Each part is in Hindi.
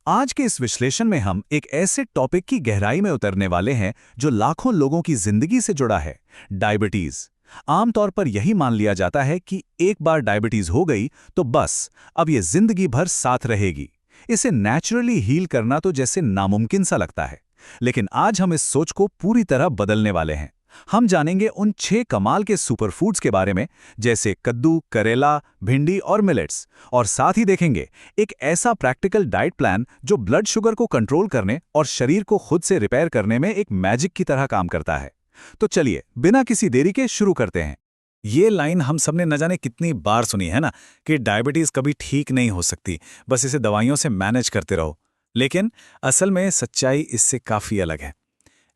आज के इस विश्लेषण में हम एक ऐसे टॉपिक की गहराई में उतरने वाले हैं जो लाखों लोगों की जिंदगी से जुड़ा है, डायबिटीज। आमतौर पर यही मान लिया जाता है कि एक बार डायबिटीज हो गई तो बस अब ये जिंदगी भर साथ रहेगी। इसे नेचुरली हील करना तो जैसे नामुमकिन सा लगता है। लेकिन आज हम इस सोच को पूरी तरह बदलने वाले हैं। हम जानेंगे उन 6 कमाल के सुपरफूड्स के बारे में, जैसे कद्दू, करेला, भिंडी और मिलेट्स। और साथ ही देखेंगे एक ऐसा प्रैक्टिकल डाइट प्लान जो ब्लड शुगर को कंट्रोल करने और शरीर को खुद से रिपेयर करने में एक मैजिक की तरह काम करता है। तो चलिए बिना किसी देरी के शुरू करते हैं। ये लाइन हम सबने न जाने कितनी बार सुनी है ना, कि डायबिटीज कभी ठीक नहीं हो सकती, बस इसे दवाइयों से मैनेज करते रहो। लेकिन असल में सच्चाई इससे काफ़ी अलग है।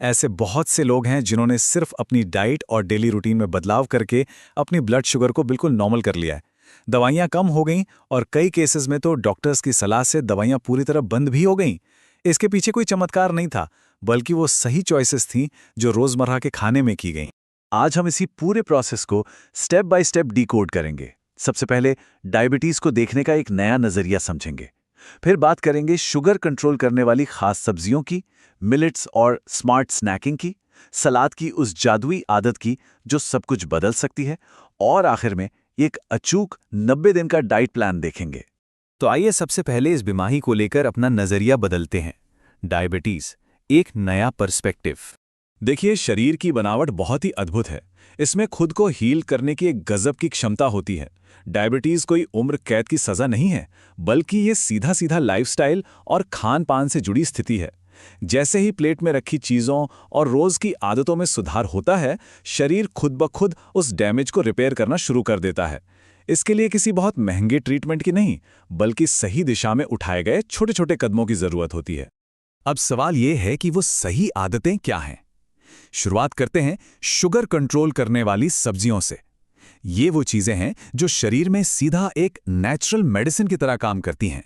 ऐसे बहुत से लोग हैं जिन्होंने सिर्फ अपनी डाइट और डेली रूटीन में बदलाव करके अपनी ब्लड शुगर को बिल्कुल नॉर्मल कर लिया है। दवाइयाँ कम हो गईं और कई केसेस में तो डॉक्टर्स की सलाह से दवाइयाँ पूरी तरह बंद भी हो गईं। इसके पीछे कोई चमत्कार नहीं था, बल्कि वो सही चॉइसेस थीं जो रोज़मर्रा के खाने में की गईं। आज हम इसी पूरे प्रोसेस को स्टेप बाय स्टेप डिकोड करेंगे। सबसे पहले डायबिटीज़ को देखने का एक नया नज़रिया समझेंगे। फिर बात करेंगे शुगर कंट्रोल करने वाली खास सब्जियों की, मिलेट्स और स्मार्ट स्नैकिंग की, सलाद की उस जादुई आदत की जो सब कुछ बदल सकती है, और आखिर में एक अचूक 90 दिन का डाइट प्लान देखेंगे। तो आइए सबसे पहले इस बीमारी को लेकर अपना नजरिया बदलते हैं। डायबिटीज, एक नया पर्सपेक्टिव। देखिए, शरीर की बनावट बहुत ही अद्भुत है। इसमें खुद को हील करने की एक गजब की क्षमता होती है। डायबिटीज कोई उम्र कैद की सजा नहीं है, बल्कि ये सीधा सीधा लाइफस्टाइल और खान पान से जुड़ी स्थिति है। जैसे ही प्लेट में रखी चीज़ों और रोज़ की आदतों में सुधार होता है, शरीर खुद ब खुद उस डैमेज को रिपेयर करना शुरू कर देता है। इसके लिए किसी बहुत महंगे ट्रीटमेंट की नहीं, बल्कि सही दिशा में उठाए गए छोटे छोटे कदमों की ज़रूरत होती है। अब सवाल ये है कि वो सही आदतें क्या हैं। शुरुआत करते हैं शुगर कंट्रोल करने वाली सब्जियों से। ये वो चीज़ें हैं जो शरीर में सीधा एक नेचुरल मेडिसिन की तरह काम करती हैं।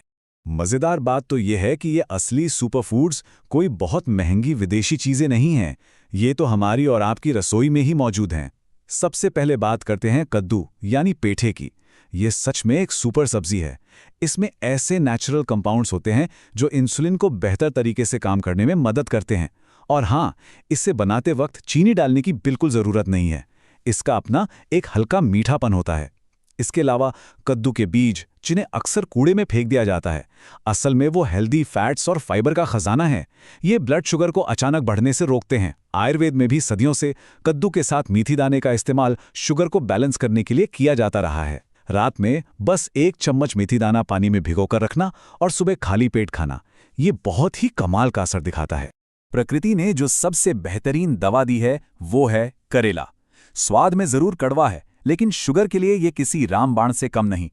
मज़ेदार बात तो ये है कि ये असली सुपरफूड्स कोई बहुत महंगी विदेशी चीज़ें नहीं हैं। ये तो हमारी और आपकी रसोई में ही मौजूद हैं। सबसे पहले बात करते हैं कद्दू यानी पेठे की। ये सच में एक सुपर सब्जी है। इसमें ऐसे नेचुरल कंपाउंड्स होते हैं जो इंसुलिन को बेहतर तरीके से काम करने में मदद करते हैं। और हाँ, इसे बनाते वक्त चीनी डालने की बिल्कुल ज़रूरत नहीं है। इसका अपना एक हल्का मीठापन होता है। इसके अलावा कद्दू के बीज, जिन्हें अक्सर कूड़े में फेंक दिया जाता है, असल में वो हेल्दी फैट्स और फाइबर का खजाना है। ये ब्लड शुगर को अचानक बढ़ने से रोकते हैं। आयुर्वेद में भी सदियों से कद्दू के साथ मेथी दाने का इस्तेमाल शुगर को बैलेंस करने के लिए किया जाता रहा है। रात में बस 1 चम्मच मेथी दाना पानी में भिगोकर रखना और सुबह खाली पेट खाना, ये बहुत ही कमाल का असर दिखाता है। प्रकृति ने जो सबसे बेहतरीन दवा दी है वो है करेला। स्वाद में जरूर कड़वा है, लेकिन शुगर के लिए ये किसी रामबाण से कम नहीं।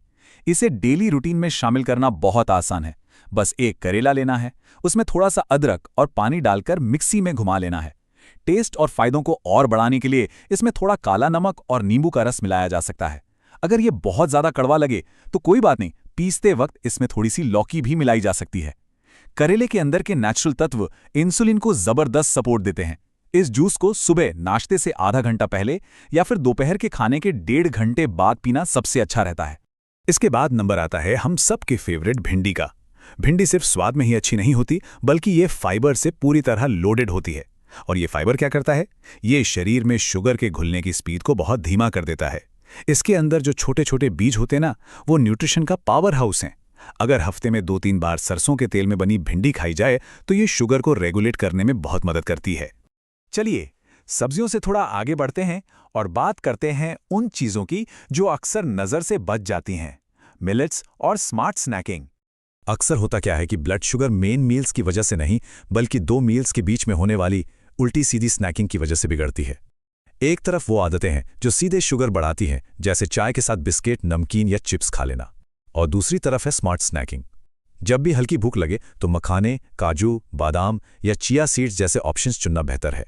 इसे डेली रूटीन में शामिल करना बहुत आसान है। बस एक करेला लेना है, उसमें थोड़ा सा अदरक और पानी डालकर मिक्सी में घुमा लेना है। टेस्ट और फायदों को और बढ़ाने के लिए इसमें थोड़ा काला नमक और नींबू का रस मिलाया जा सकता है। अगर ये बहुत ज्यादा कड़वा लगे तो कोई बात नहीं, पीसते वक्त इसमें थोड़ी सी लौकी भी मिलाई जा सकती है। करेले के अंदर के नेचुरल तत्व इंसुलिन को जबरदस्त सपोर्ट देते हैं। इस जूस को सुबह नाश्ते से आधा घंटा पहले या फिर दोपहर के खाने के 1.5 घंटे बाद पीना सबसे अच्छा रहता है। इसके बाद नंबर आता है हम सबके फेवरेट भिंडी का। भिंडी सिर्फ स्वाद में ही अच्छी नहीं होती, बल्कि ये फाइबर से पूरी तरह लोडेड होती है। और ये फाइबर क्या करता है? ये शरीर में शुगर के घुलने की स्पीड को बहुत धीमा कर देता है। इसके अंदर जो छोटे छोटे बीज होते हैं ना, वो न्यूट्रिशन का पावर हाउस हैं। अगर हफ्ते में 2-3 बार सरसों के तेल में बनी भिंडी खाई जाए तो ये शुगर को रेगुलेट करने में बहुत मदद करती है। चलिए सब्जियों से थोड़ा आगे बढ़ते हैं और बात करते हैं उन चीज़ों की जो अक्सर नज़र से बच जाती हैं, मिलेट्स और स्मार्ट स्नैकिंग। अक्सर होता क्या है कि ब्लड शुगर मेन मील्स की वजह से नहीं, बल्कि 2 मील्स के बीच में होने वाली उल्टी सीधी स्नैकिंग की वजह से बिगड़ती है। एक तरफ वो आदतें हैं जो सीधे शुगर बढ़ाती हैं, जैसे चाय के साथ बिस्किट, नमकीन या चिप्स खा लेना, और दूसरी तरफ है स्मार्ट स्नैकिंग। जब भी हल्की भूख लगे तो मखाने, काजू, बादाम या चिया सीड्स जैसे ऑप्शंस चुनना बेहतर है।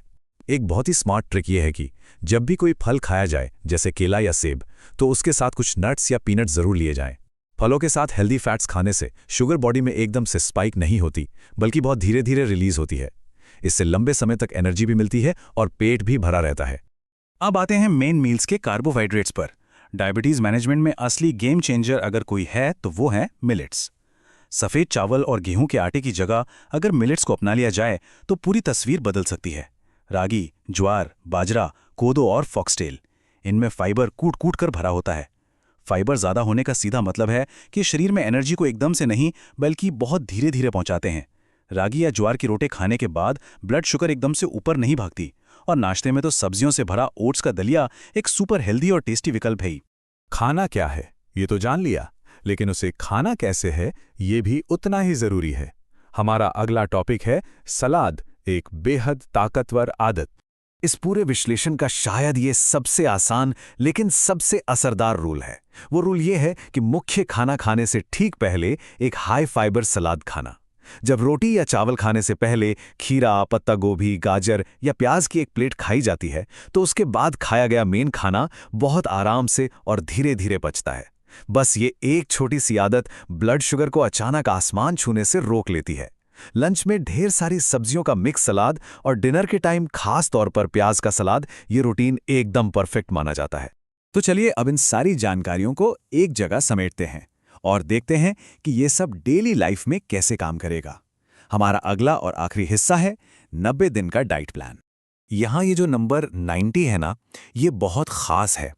एक बहुत ही स्मार्ट ट्रिक ये है कि जब भी कोई फल खाया जाए, जैसे केला या सेब, तो उसके साथ कुछ नट्स या पीनट जरूर लिए जाएं। फलों के साथ हेल्दी फैट्स खाने से शुगर बॉडी में एकदम से स्पाइक नहीं होती, बल्कि बहुत धीरे धीरे रिलीज होती है। इससे लंबे समय तक एनर्जी भी मिलती है और पेट भी भरा रहता है। अब आते हैं मेन मील्स के कार्बोहाइड्रेट्स पर। डायबिटीज मैनेजमेंट में असली गेम चेंजर अगर कोई है तो वो है मिलेट्स। सफ़ेद चावल और गेहूं के आटे की जगह अगर मिलेट्स को अपना लिया जाए तो पूरी तस्वीर बदल सकती है। रागी, ज्वार, बाजरा, कोदो और फॉक्सटेल, इनमें फाइबर कूट कूट कर भरा होता है। फाइबर ज़्यादा होने का सीधा मतलब है कि शरीर में एनर्जी को एकदम से नहीं बल्कि बहुत धीरे धीरे पहुंचाते हैं। रागी या ज्वार की रोटी खाने के बाद ब्लड शुगर एकदम से ऊपर नहीं भागती, और नाश्ते में तो सब्जियों से भरा ओट्स का दलिया एक सुपर हेल्दी और टेस्टी विकल्प है। खाना क्या है ये तो जान लिया, लेकिन उसे खाना कैसे है ये भी उतना ही जरूरी है। हमारा अगला टॉपिक है सलाद, एक बेहद ताकतवर आदत। इस पूरे विश्लेषण का शायद ये सबसे आसान लेकिन सबसे असरदार रूल है। वो रूल ये है कि मुख्य खाना खाने से ठीक पहले एक हाई फाइबर सलाद खाना। जब रोटी या चावल खाने से पहले खीरा, पत्ता गोभी, गाजर या प्याज की एक प्लेट खाई जाती है तो उसके बाद खाया गया मेन खाना बहुत आराम से और धीरे धीरे पचता है। बस ये एक छोटी सी आदत ब्लड शुगर को अचानक आसमान छूने से रोक लेती है। लंच में ढेर सारी सब्जियों का मिक्स सलाद और डिनर के टाइम खास तौर पर प्याज का सलाद, ये रूटीन एकदम परफेक्ट माना जाता है। तो चलिए अब इन सारी जानकारियों को एक जगह समेटते हैं और देखते हैं कि ये सब डेली लाइफ में कैसे काम करेगा। हमारा अगला और आखिरी हिस्सा है 90 दिन का डाइट प्लान। यहाँ ये जो नंबर 90 है ना, ये बहुत खास है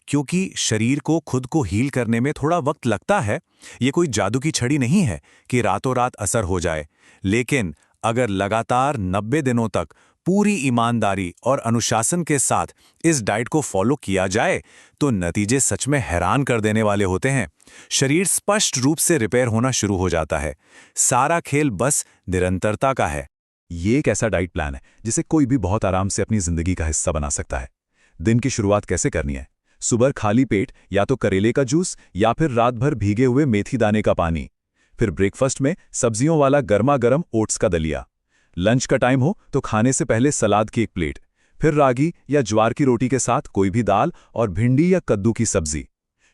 क्योंकि शरीर को खुद को हील करने में थोड़ा वक्त लगता है। ये कोई जादू की छड़ी नहीं है कि रातों रात असर हो जाए, लेकिन अगर लगातार 90 दिनों तक पूरी ईमानदारी और अनुशासन के साथ इस डाइट को फॉलो किया जाए तो नतीजे सच में हैरान कर देने वाले होते हैं। शरीर स्पष्ट रूप से रिपेयर होना शुरू हो जाता है। सारा खेल बस निरंतरता का है। ये एक ऐसा डाइट प्लान है जिसे कोई भी बहुत आराम से अपनी जिंदगी का हिस्सा बना सकता है। दिन की शुरुआत कैसे करनी है? सुबह खाली पेट या तो करेले का जूस या फिर रात भर भीगे हुए मेथी दाने का पानी। फिर ब्रेकफास्ट में सब्जियों वाला गर्मा गर्म ओट्स का दलिया। लंच का टाइम हो तो खाने से पहले सलाद की एक प्लेट। फिर रागी या ज्वार की रोटी के साथ कोई भी दाल और भिंडी या कद्दू की सब्जी।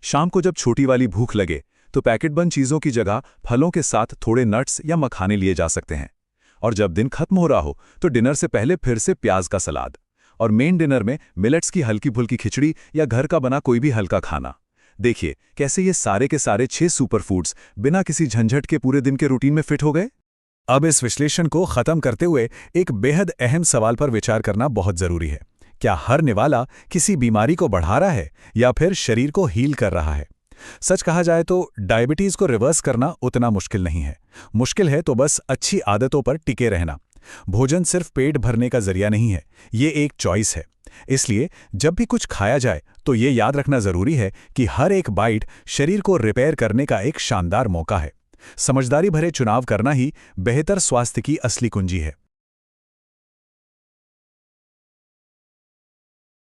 शाम को जब छोटी वाली भूख लगे तो पैकेट बंद चीज़ों की जगह फलों के साथ थोड़े नट्स या मखाने लिए जा सकते हैं। और जब दिन खत्म हो रहा हो तो डिनर से पहले फिर से प्याज का सलाद, और मेन डिनर में मिलेट्स की हल्की फुल्की खिचड़ी या घर का बना कोई भी हल्का खाना। देखिए कैसे ये सारे के सारे 6 सुपर फूड्स बिना किसी झंझट के पूरे दिन के रूटीन में फिट हो गए। अब इस विश्लेषण को खत्म करते हुए एक बेहद अहम सवाल पर विचार करना बहुत जरूरी है। क्या हर निवाला किसी बीमारी को बढ़ा रहा है या फिर शरीर को हील कर रहा है? सच कहा जाए तो डायबिटीज को रिवर्स करना उतना मुश्किल नहीं है। मुश्किल है तो बस अच्छी आदतों पर टिके रहना। भोजन सिर्फ पेट भरने का जरिया नहीं है, ये एक चॉइस है। इसलिए जब भी कुछ खाया जाए तो ये याद रखना जरूरी है कि हर एक बाइट शरीर को रिपेयर करने का एक शानदार मौका है। समझदारी भरे चुनाव करना ही बेहतर स्वास्थ्य की असली कुंजी है।